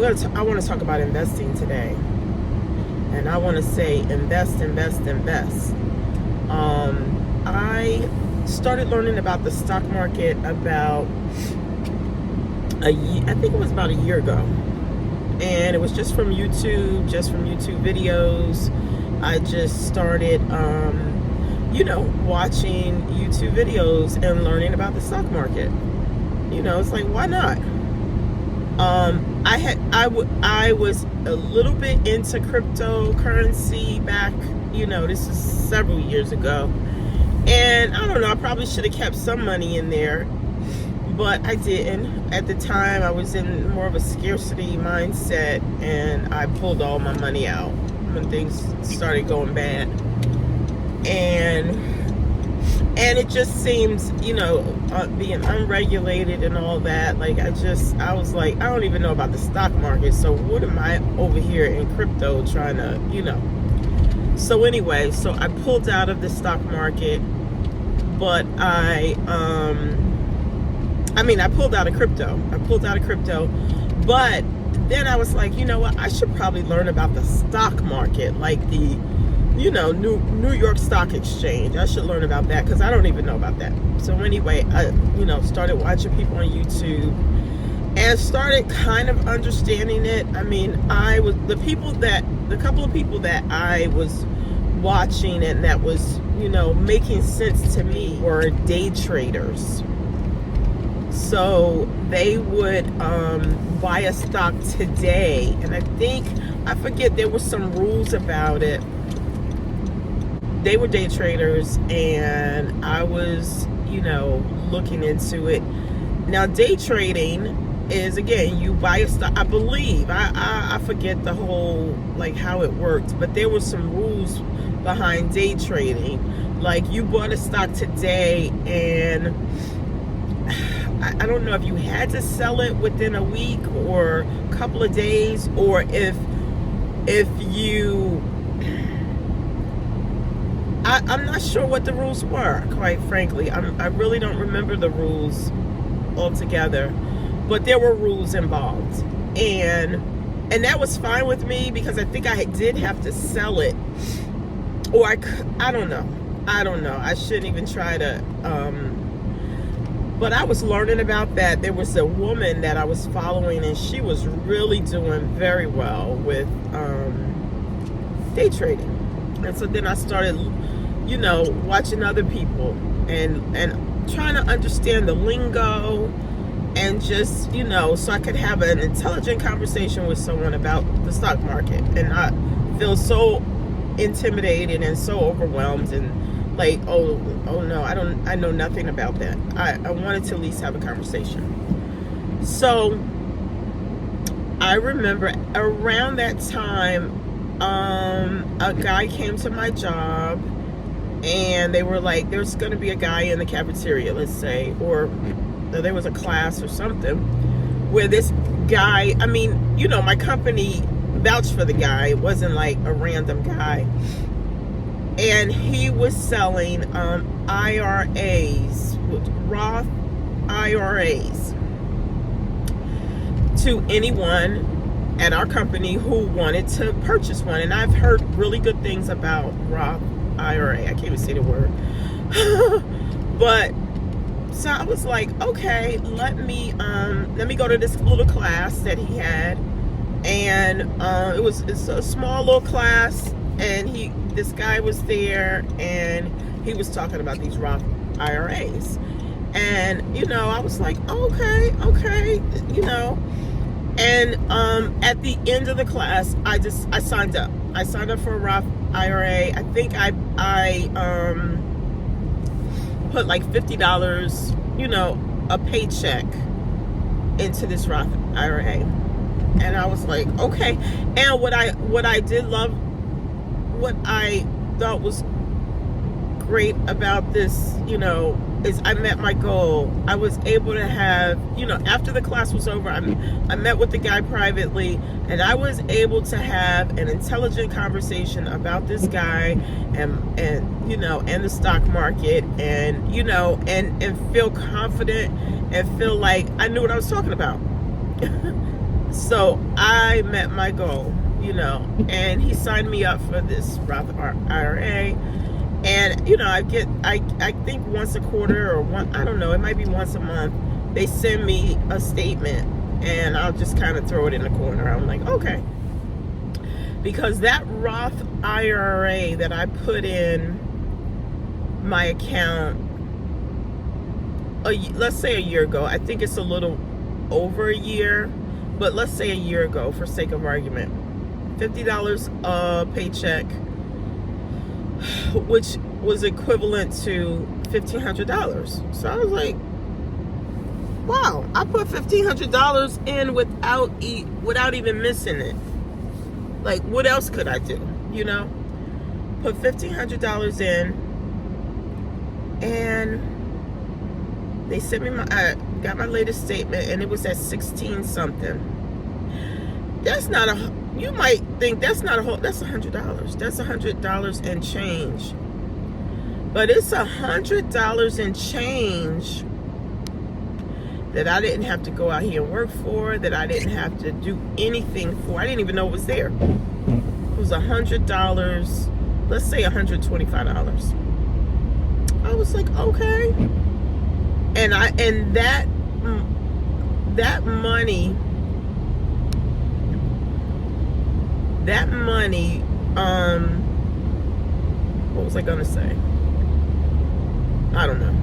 I want to talk about investing today, and I want to say invest, invest, invest. I started learning about the stock market about a year. I think it was about a year ago, and it was just from YouTube videos. I just started, watching YouTube videos and learning about the stock market. It's like, why not? I was a little bit into cryptocurrency back, this is several years ago. And I don't know, I probably should have kept some money in there, but I didn't. At the time, I was in more of a scarcity mindset, and I pulled all my money out when things started going bad. And it just seems, being unregulated and all that, I was like, I don't even know about the stock market, so what am I over here in crypto trying to, So anyway, so I pulled out of the stock market, but I pulled out of crypto. But then I was like, you know what, I should probably learn about the stock market, like the New York Stock Exchange. I should learn about that because I don't even know about that. So anyway, I started watching people on YouTube and started kind of understanding it. I mean, the couple of people that I was watching and that was making sense to me were day traders. So they would buy a stock today, and I forget, there were some rules about it. They were day traders, and I was, looking into it. Now, day trading is, again, you buy a stock, I believe. I forget the whole, how it worked, but there were some rules behind day trading. Like, you bought a stock today, and I don't know if you had to sell it within a week or a couple of days, or if you... I'm not sure what the rules were, quite frankly. I really don't remember the rules altogether, but there were rules involved, and that was fine with me because I think I did have to sell it, or I don't know. I shouldn't even try to. But I was learning about that. There was a woman that I was following, and she was really doing very well with day trading, and so then I started, watching other people and trying to understand the lingo, and just, so I could have an intelligent conversation with someone about the stock market and not feel so intimidated and so overwhelmed and like, oh no, I know nothing about that. I wanted to at least have a conversation. So I remember around that time, a guy came to my job, and they were like, there's going to be a guy in the cafeteria, let's say, or there was a class or something where this guy, my company vouched for the guy. It wasn't like a random guy. And he was selling IRAs, Roth IRAs, to anyone at our company who wanted to purchase one. And I've heard really good things about Roth IRA. I can't even say the word. But so I was like, okay, let me go to this little class that he had, and it's a small little class, and this guy was there, and he was talking about these Roth IRAs, and I was like, okay, and at the end of the class, I signed up. I signed up for a Roth IRA. I think I put like $50, a paycheck into this Roth IRA, and I was like, okay. And what I did love, what I thought was great about this, is I met my goal. I was able to have, after the class was over, I met with the guy privately, and I was able to have an intelligent conversation about this guy and the stock market, and and feel confident and feel like I knew what I was talking about. So I met my goal, you know, and he signed me up for this Roth IRA. And, you know, I think once a quarter or I don't know, it might be once a month, they send me a statement and I'll just kind of throw it in the corner. I'm like, okay. Because that Roth IRA that I put in my account, let's say a year ago, I think it's a little over a year, but let's say a year ago for sake of argument, $50 a paycheck, which was equivalent to $1,500. So I was like, wow, I put $1,500 in without even missing it. Like, what else could I do? You know, put $1,500 in, and they sent me I got my latest statement, and it was at 16 something. That's not you might think that's not a whole, that's $100. That's $100 and change. But it's $100 and change that I didn't have to go out here and work for, that I didn't have to do anything for. I didn't even know it was there. It was $100, let's say $125. I was like, okay. And that money, what was I gonna say? I don't know.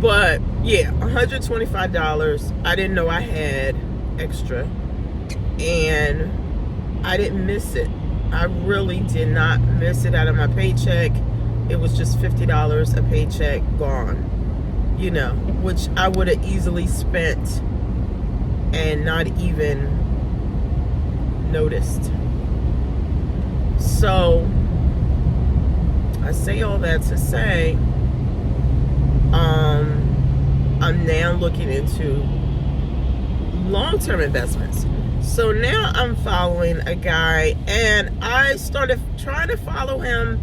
But yeah, $125. I didn't know I had extra, and I didn't miss it. I really did not miss it out of my paycheck. It was just $50 a paycheck gone, you know, which I would have easily spent and not even noticed. So I say all that to say, I'm now looking into long-term investments. So now I'm following a guy, and I started trying to follow him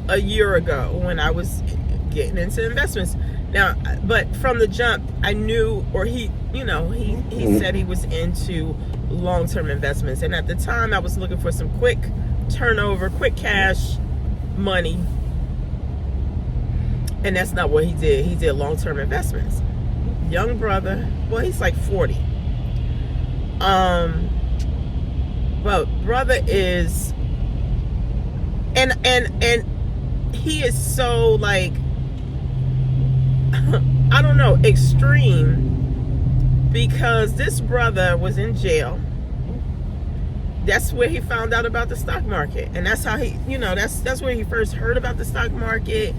a year ago when I was getting into investments. Now, but from the jump, I knew, or he said he was into long-term investments. And at the time, I was looking for some quick turnover, quick cash money. And that's not what he did. He did long-term investments. Young brother, well, he's like 40. But brother is, and he is so, like, I don't know, extreme, because this brother was in jail. That's where he found out about the stock market, and that's how he, that's where he first heard about the stock market,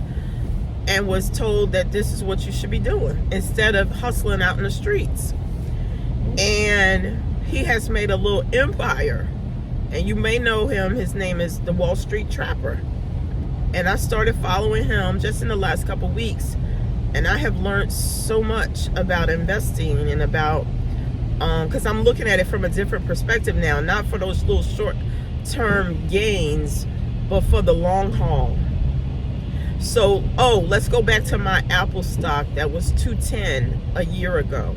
and was told that this is what you should be doing instead of hustling out in the streets. And he has made a little empire, and you may know him. His name is the Wall Street Trapper. And I started following him just in the last couple weeks, and I have learned so much about investing and about, because I'm looking at it from a different perspective now, not for those little short-term gains, but for the long haul. So, let's go back to my Apple stock that was $210 a year ago.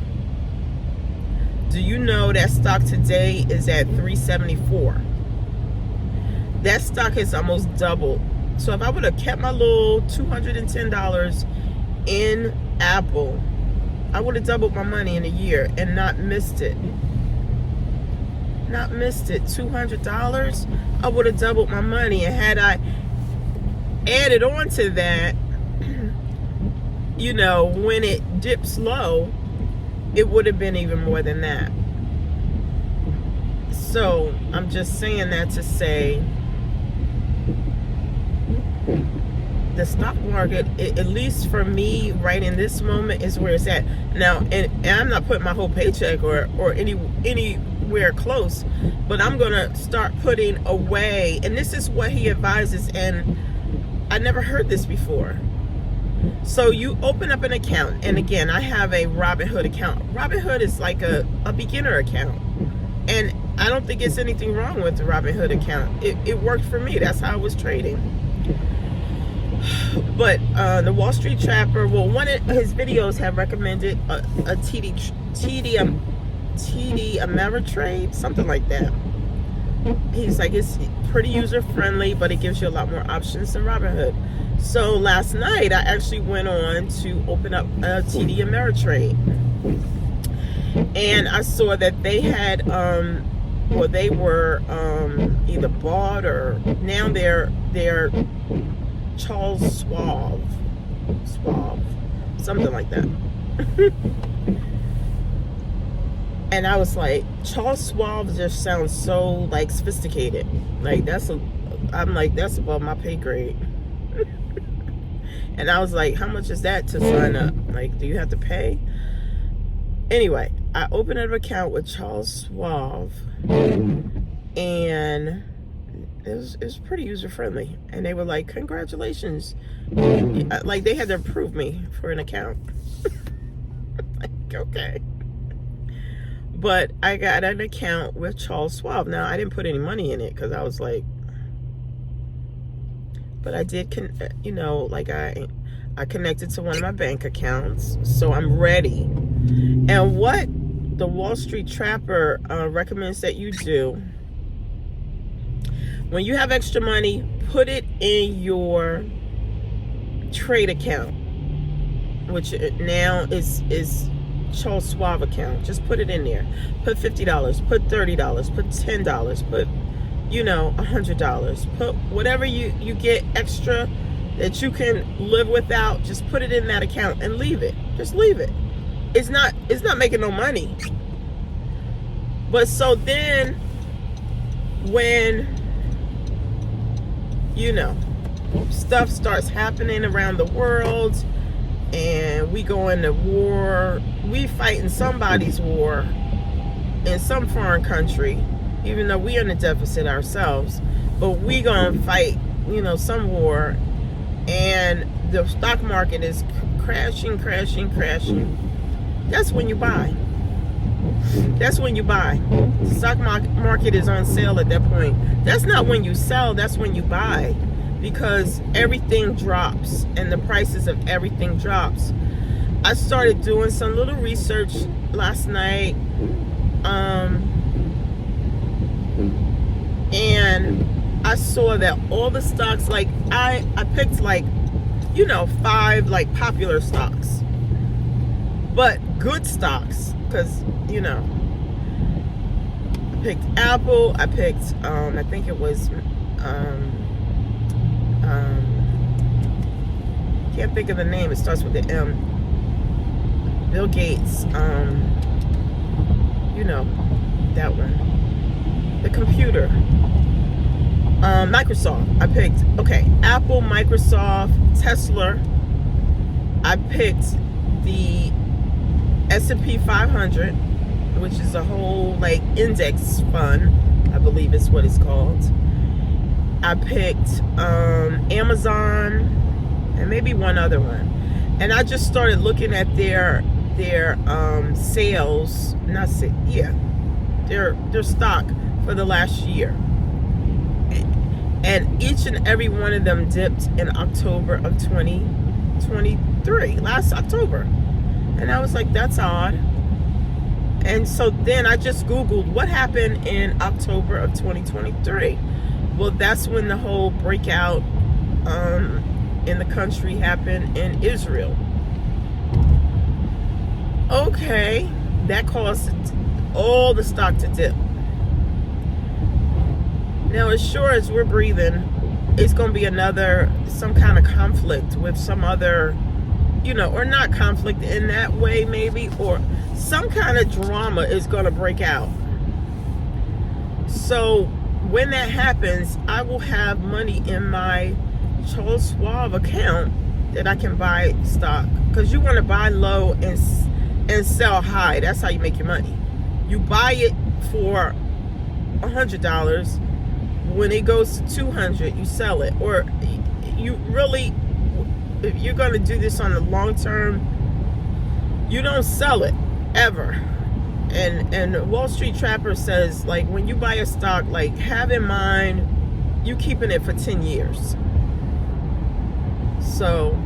Do you know that stock today is at $374? That stock has almost doubled. So if I would have kept my little $210 in Apple, I would have doubled my money in a year and not missed it. $200, I would have doubled my money. And had I added on to that, when it dips low, it would have been even more than that. So I'm just saying that to say, the stock market, at least for me right in this moment, is where it's at now. And I'm not putting my whole paycheck or anywhere close, but I'm gonna start putting away. And this is what he advises, and I never heard this before. So you open up an account, and again, I have a Robinhood account. Robinhood is like a beginner account, and I don't think it's anything wrong with the Robinhood account. It worked for me. That's how I was trading. But the Wall Street Trapper, well, one of his videos have recommended a TD TD Ameritrade, something like that. He's like, it's pretty user friendly, but it gives you a lot more options than Robinhood. So last night I actually went on to open up a TD Ameritrade, and I saw that they had well, they were either bought or now they're Charles Schwab, something like that. And I was like, Charles Schwab just sounds so like sophisticated. Like I'm like, that's above my pay grade. And I was like, how much is that to sign up? Like, do you have to pay? Anyway, I opened an account with Charles Schwab, and it was pretty user friendly. And they were like, congratulations. Like, they had to approve me for an account. Like, okay. But I got an account with Charles Schwab. Now, I didn't put any money in it because I was like, but I did, you know, like I connected to one of my bank accounts, so I'm ready. And what the Wall Street Trapper recommends that you do, when you have extra money, put it in your trade account, which now is Charles Schwab account. Just put it in there. Put $50, put $30, put $10, put, you know, $100. Put whatever you get extra that you can live without. Just put it in that account and leave it. Just leave it. It's not making no money. But so then when, you know, stuff starts happening around the world and we go into war, we fighting somebody's war in some foreign country, even though we are in a deficit ourselves, but we gonna fight, you know, some war, and the stock market is crashing. That's when you buy. That's when you buy. The stock market is on sale at that point. That's not when you sell, that's when you buy, because everything drops and the prices of everything drops. I started doing some little research last night, and I saw that all the stocks, like I picked, like, you know, 5 like popular stocks, but good stocks, because, you know, I picked Apple, I picked I think it was can't think of the name, it starts with the M. Bill Gates, you know, that one. The computer. Microsoft. I picked, okay, Apple, Microsoft, Tesla. I picked the S&P 500, which is a whole, like, index fund, I believe is what it's called. I picked Amazon and maybe one other one. And I just started looking at their sales, their stock for the last year. And each and every one of them dipped in October of 2023, last October. And I was like, that's odd. And so then I just Googled what happened in October of 2023. Well, that's when the whole breakout in the country happened in Israel. Okay, that caused all the stock to dip. Now, as sure as we're breathing, it's going to be some kind of conflict with some other, you know, or not conflict in that way maybe, or some kind of drama is going to break out. So when that happens, I will have money in my Charles Schwab account that I can buy stock, because you want to buy low and sell high. That's how you make your money. You buy it for $100. When it goes to 200, you sell it. Or you really, if you're going to do this on the long term, you don't sell it ever. And Wall Street Trapper says, like, when you buy a stock, like, have in mind you keeping it for 10 years. So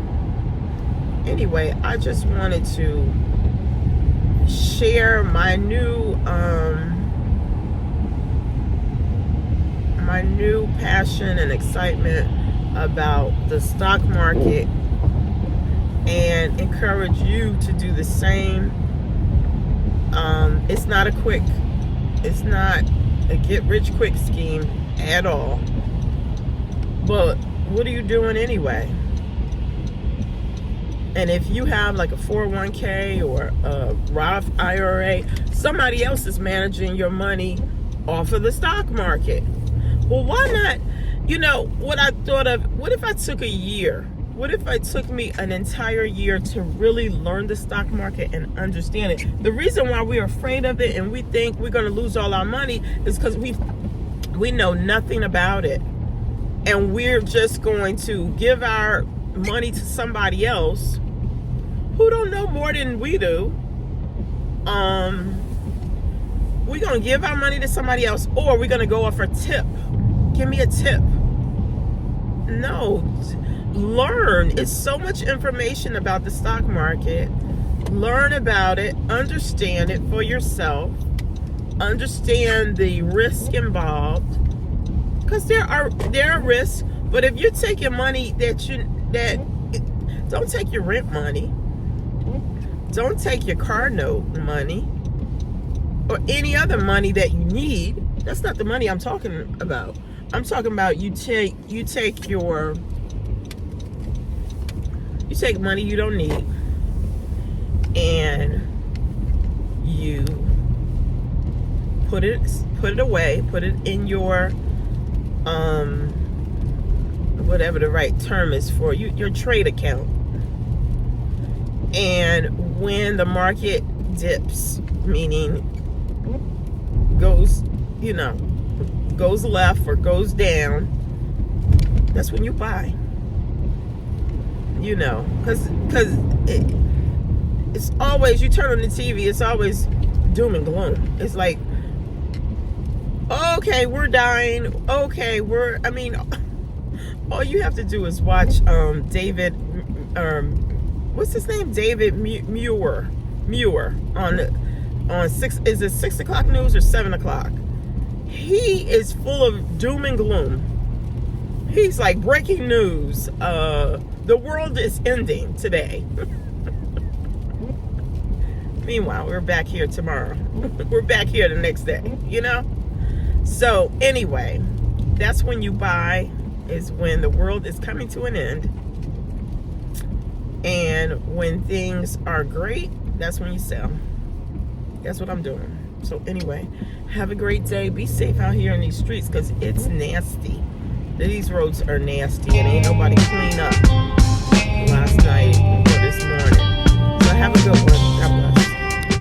anyway, I just wanted to share my new passion and excitement about the stock market, and encourage you to do the same. It's not a get rich quick scheme at all. But what are you doing anyway? And if you have like a 401k or a Roth IRA, somebody else is managing your money off of the stock market. Well, why not? You know, what I thought of, what if I took a year? What if it took me an entire year to really learn the stock market and understand it? The reason why we're afraid of it and we think we're going to lose all our money is because we know nothing about it. And we're just going to give our money to somebody else who don't know more than we do. We're going to give our money to somebody else, or we're going to go off a tip. Give me a tip. No. Learn. It's so much information about the stock market. Learn about it. Understand it for yourself. Understand the risk involved. Because there are risks. But if you're taking money don't take your rent money. Don't take your car note money. Or any other money that you need. That's not the money I'm talking about. I'm talking about you take money you don't need, and you put it away, put it in your whatever the right term is for you, your trade account. And when the market dips, meaning goes left or goes down, that's when you buy. You know, because it's always, you turn on the TV, it's always doom and gloom. It's like, okay, we're dying. Okay, all you have to do is watch David, what's his name? David Muir on 6 o'clock news or 7 o'clock. He is full of doom and gloom. He's like, breaking news. The world is ending today. Meanwhile, we're back here tomorrow. We're back here the next day, you know? So anyway, that's when you buy, is when the world is coming to an end. And when things are great, that's when you sell. That's what I'm doing. So anyway, have a great day. Be safe out here in these streets, because it's nasty. These roads are nasty and ain't nobody clean up.